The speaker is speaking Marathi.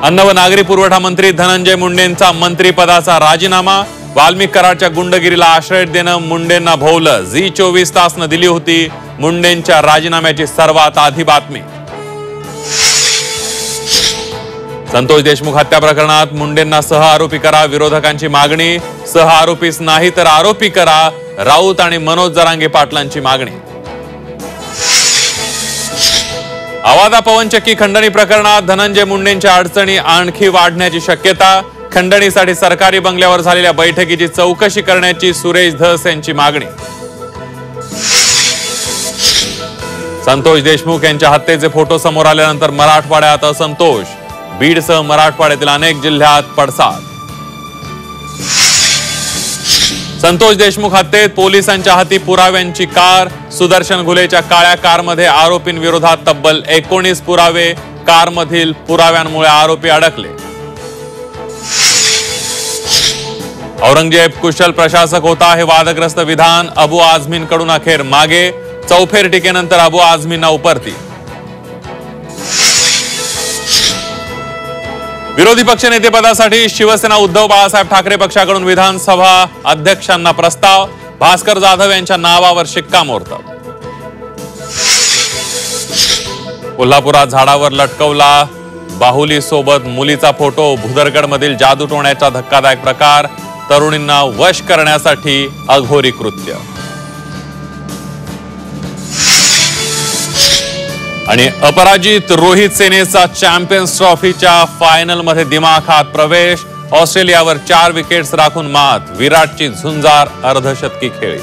अन्न व नागरी पुरवठा मंत्री धनंजय मुंडेंचा मंत्रिपदाचा राजीनामा। वाल्मिक कराडच्या गुंडगिरीला आश्रय देणं मुंडेंना भोवलं। झी 24 तासनं दिली होती मुंडेंच्या राजीनाम्याची सर्वात आधी बातमी। संतोष देशमुख हत्या प्रकरणात मुंडेंना सह आरोपी करा, विरोधकांची मागणी। सह आरोपीच नाही तर आरोपी करा, राऊत आणि मनोज जरांगे पाटलांची मागणी। आवादा पवनचक्की खंडणी प्रकरणात धनंजय मुंडेंच्या अडचणी आणखी वाढण्याची शक्यता। खंडणीसाठी सरकारी बंगल्यावर झालेल्या बैठकीची चौकशी करण्याची सुरेश धस यांची मागणी। संतोष देशमुख यांच्या हत्येचे फोटो समोर आल्यानंतर मराठवाड्यात असंतोष। बीडसह मराठवाड्यातील अनेक जिल्ह्यात पडसाद। संतोष देशमुख हत्येत पोलिसांच्या हाती पुराव्यांची कार। सुदर्शन घुलेच्या काळ्या कारमध्ये आरोपींविरोधात तब्बल 19 पुरावे। कारमधील पुराव्यांमुळे आरोपी अडकले। औरंगजेब कुशल प्रशासक होता हे वादग्रस्त विधान अबू आझमींकडून अखेर मागे। चौफेर टीकेनंतर अबू आझमींना उपरती। विरोधी पक्षनेतेपदासाठी शिवसेना उद्धव बाळासाहेब ठाकरे पक्षाकडून विधानसभा अध्यक्षांना प्रस्ताव। भास्कर जाधव यांच्या नावावर शिक्कामोर्तब। कोल्हापुरात झाडावर लटकवला बाहुली सोबत मुलीचा फोटो। भुदरगड मधील जादूटोण्याचा धक्कादायक प्रकार। तरुणींना वश करण्यासाठी अघोरी कृत्य। आणि अपराजित रोहित सेनेचा चॅम्पियन्स ट्रॉफीच्या फायनल मध्ये दिमाखात प्रवेश। ऑस्ट्रेलियावर 4 विकेट्स राखून मात। विराटची झुंजार अर्धशतकी खेळी।